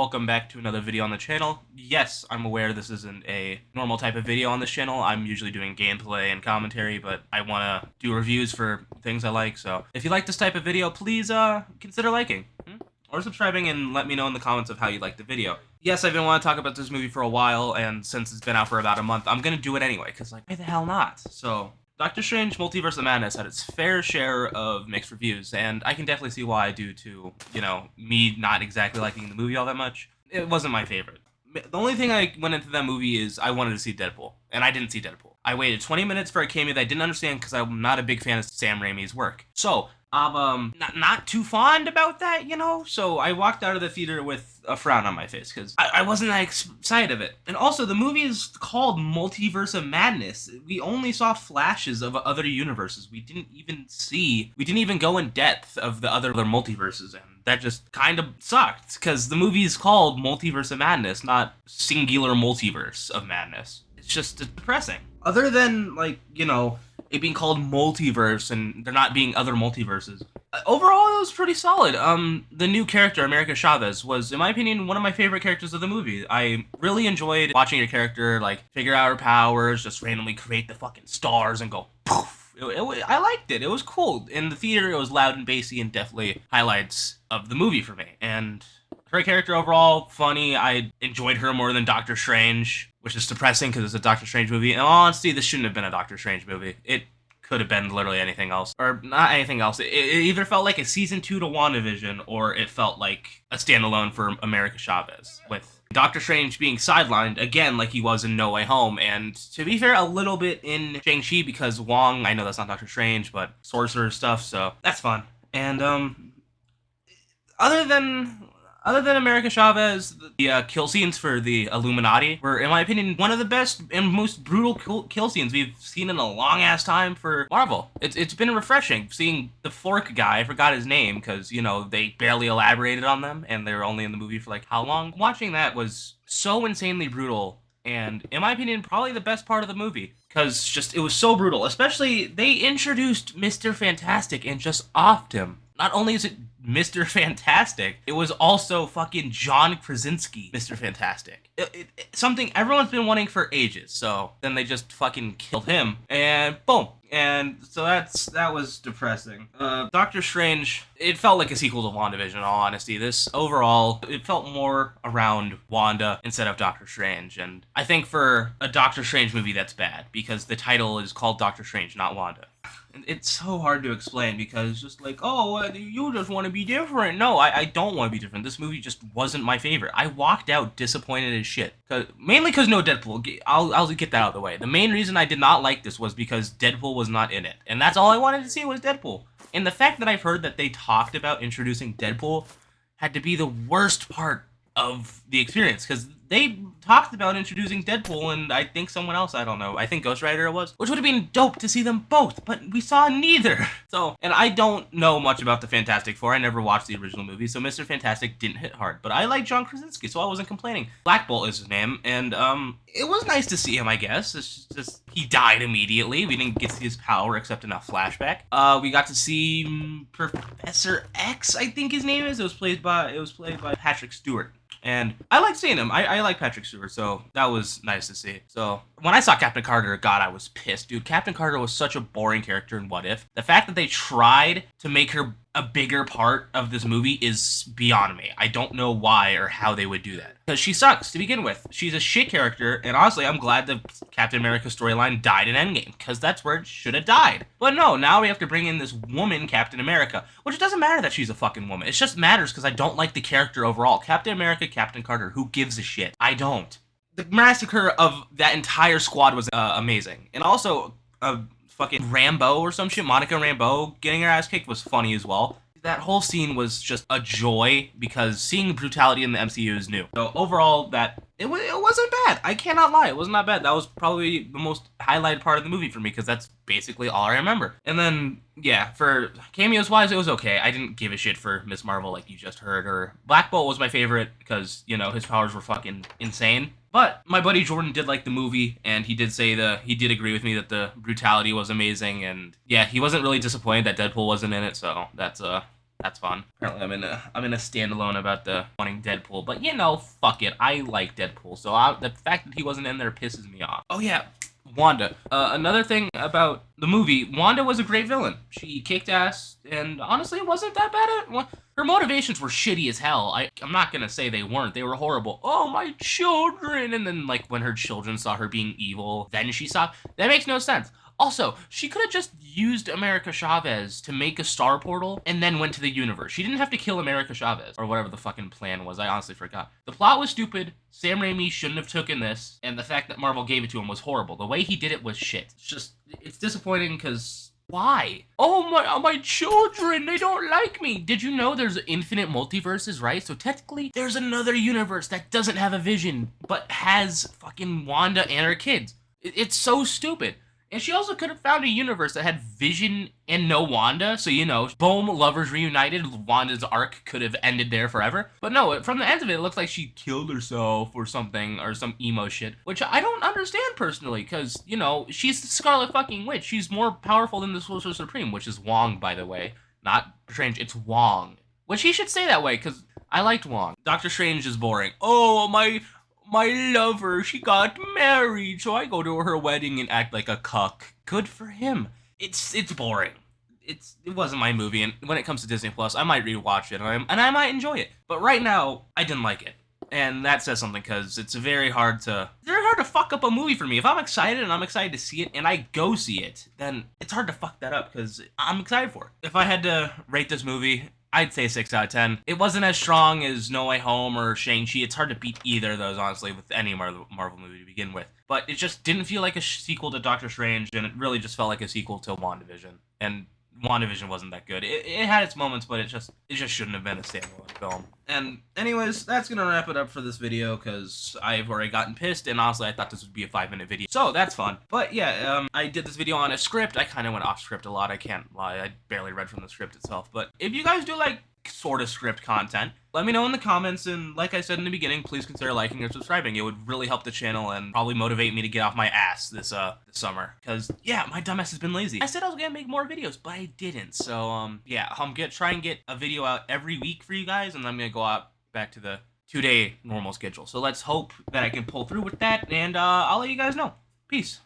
welcome back to another video on the channel. Yes, I'm aware this isn't a normal type of video on this channel. I'm usually doing gameplay and commentary, but I want to do reviews for things I like, so if you like this type of video, please consider liking or subscribing and let me know in the comments of how you like the video. Yes, I've been wanting to talk about this movie for a while, and since it's been out for about a month, I'm gonna do it anyway, because like, why the hell not? So, Doctor Strange Multiverse of Madness had its fair share of mixed reviews, and I can definitely see why due to, me not exactly liking the movie all that much. It wasn't my favorite. The only thing I went into that movie is I wanted to see Deadpool, and I didn't see Deadpool. I waited 20 minutes for a cameo that I didn't understand because I'm not a big fan of Sam Raimi's work. So, I'm not too fond about that, So I walked out of the theater with a frown on my face because I wasn't that excited of it. And also, the movie is called Multiverse of Madness. We only saw flashes of other universes. We didn't even go in depth of the other multiverses, and that just kind of sucked because the movie is called Multiverse of Madness, not Singular Multiverse of Madness. It's just depressing. Other than, it being called Multiverse and there not being other multiverses. Overall, it was pretty solid. The new character, America Chavez, was, in my opinion, one of my favorite characters of the movie. I really enjoyed watching your character, figure out her powers, just randomly create the fucking stars and go poof. I liked it. It was cool. In the theater, it was loud and bassy and definitely highlights of the movie for me. And her character overall, funny. I enjoyed her more than Doctor Strange, which is depressing because it's a Doctor Strange movie. In all honesty, this shouldn't have been a Doctor Strange movie. It could have been literally anything else. Or not anything else. It either felt like a Season 2 to WandaVision, or it felt like a standalone for America Chavez, with Doctor Strange being sidelined, again, like he was in No Way Home, and to be fair, a little bit in Shang-Chi, because Wong, I know that's not Doctor Strange, but sorcerer stuff, so that's fun. And, other than America Chavez, the kill scenes for the Illuminati were, in my opinion, one of the best and most brutal kill scenes we've seen in a long-ass time for Marvel. It's been refreshing seeing the Fork guy, I forgot his name, because, they barely elaborated on them, and they were only in the movie for, how long? Watching that was so insanely brutal, and, in my opinion, probably the best part of the movie. Because, it was so brutal. Especially, they introduced Mr. Fantastic and just offed him. Not only is it Mr. Fantastic, it was also fucking John Krasinski, Mr. Fantastic. Something everyone's been wanting for ages, so then they just fucking killed him, and boom. And so that was depressing. Doctor Strange, it felt like a sequel to WandaVision, in all honesty. This, overall, it felt more around Wanda instead of Doctor Strange, and I think for a Doctor Strange movie, that's bad, because the title is called Doctor Strange, not Wanda. It's so hard to explain because just you just want to be different. No, I don't want to be different. This movie just wasn't my favorite. I walked out disappointed as shit. Mainly because no Deadpool. I'll get that out of the way. The main reason I did not like this was because Deadpool was not in it. And that's all I wanted to see was Deadpool. And the fact that I've heard that they talked about introducing Deadpool had to be the worst part of the experience, because they talked about introducing Deadpool and I think someone else, I don't know, I think Ghost Rider it was, which would have been dope to see them both, but we saw neither. So, and I don't know much about the Fantastic Four, I never watched the original movie, so Mr. Fantastic didn't hit hard, but I like John Krasinski, so I wasn't complaining. Black Bolt is his name, and it was nice to see him, I guess. It's just, he died immediately. We didn't get to see his power except in a flashback. We got to see Professor X, I think his name is. It was played by Patrick Stewart. And I like seeing him. I like Patrick Stewart, so that was nice to see. So, when I saw Captain Carter, God, I was pissed. Dude, Captain Carter was such a boring character in What If. The fact that they tried to make her a bigger part of this movie is beyond me. I don't know why or how they would do that. Because she sucks to begin with. She's a shit character, and honestly, I'm glad the Captain America storyline died in Endgame, because that's where it should have died. But no, now we have to bring in this woman, Captain America, which it doesn't matter that she's a fucking woman. It just matters because I don't like the character overall. Captain America, Captain Carter, who gives a shit? I don't. The massacre of that entire squad was amazing. And also, fucking Rambeau or some shit, Monica Rambeau getting her ass kicked was funny as well. That whole scene was just a joy because seeing brutality in the MCU is new. So overall, it wasn't bad. I cannot lie, it was not bad. That was probably the most highlighted part of the movie for me because that's basically all I remember. And then, yeah, for cameos wise, it was okay. I didn't give a shit for Miss Marvel like you just heard, or Black Bolt was my favorite because, his powers were fucking insane. But my buddy Jordan did like the movie, and he did say he did agree with me that the brutality was amazing, and yeah, he wasn't really disappointed that Deadpool wasn't in it, so that's That's fun. Apparently, I'm in a standalone about the wanting Deadpool, but you know, fuck it. I like Deadpool, so the fact that he wasn't in there pisses me off. Oh yeah, Wanda. Another thing about the movie, Wanda was a great villain. She kicked ass, and honestly, it wasn't that bad. Her motivations were shitty as hell. I'm not gonna say they weren't. They were horrible. Oh, my children! And then, like, when her children saw her being evil, then she saw. That makes no sense. Also, she could have just used America Chavez to make a star portal and then went to the universe. She didn't have to kill America Chavez or whatever the fucking plan was. I honestly forgot. The plot was stupid. Sam Raimi shouldn't have taken this, and the fact that Marvel gave it to him was horrible. The way he did it was shit. It's disappointing because why? Oh my children, they don't like me. Did you know there's infinite multiverses, right? So technically, there's another universe that doesn't have a Vision, but has fucking Wanda and her kids. It's so stupid. And she also could have found a universe that had Vision and no Wanda, so you know, boom, lovers reunited, Wanda's arc could have ended there forever. But no, from the end of it, it looks like she killed herself or something, or some emo shit, which I don't understand personally, because, you know, she's the Scarlet fucking Witch. She's more powerful than the Sorcerer Supreme, which is Wong, by the way. Not Strange, it's Wong. Which he should say that way, because I liked Wong. Doctor Strange is boring. Oh, my lover, she got married, so I go to her wedding and act like a cuck. Good for him. It's boring. It wasn't my movie, and when it comes to Disney Plus, I might rewatch it, and I might enjoy it. But right now, I didn't like it. And that says something, because it's very hard to fuck up a movie for me. If I'm excited and I'm excited to see it and I go see it, then it's hard to fuck that up because I'm excited for it. If I had to rate this movie, I'd say 6 out of 10. It wasn't as strong as No Way Home or Shang-Chi. It's hard to beat either of those, honestly, with any Marvel movie to begin with. But it just didn't feel like a sequel to Doctor Strange, and it really just felt like a sequel to WandaVision. And WandaVision wasn't that good. It had its moments, but it just shouldn't have been a standalone film. And anyways, that's gonna wrap it up for this video, because I've already gotten pissed, and honestly, I thought this would be a 5-minute video. So that's fun. But yeah, I did this video on a script. I kind of went off script a lot. I can't lie. I barely read from the script itself. But if you guys do like sort of script content, let me know in the comments, and like I said in the beginning, please consider liking or subscribing. It would really help the channel and probably motivate me to get off my ass this summer, because yeah, my dumbass has been lazy. I said I was gonna make more videos, but I didn't. So yeah, I'm gonna try and get a video out every week for you guys, and I'm gonna go out back to the 2-day normal schedule. So let's hope that I can pull through with that, and I'll let you guys know. Peace.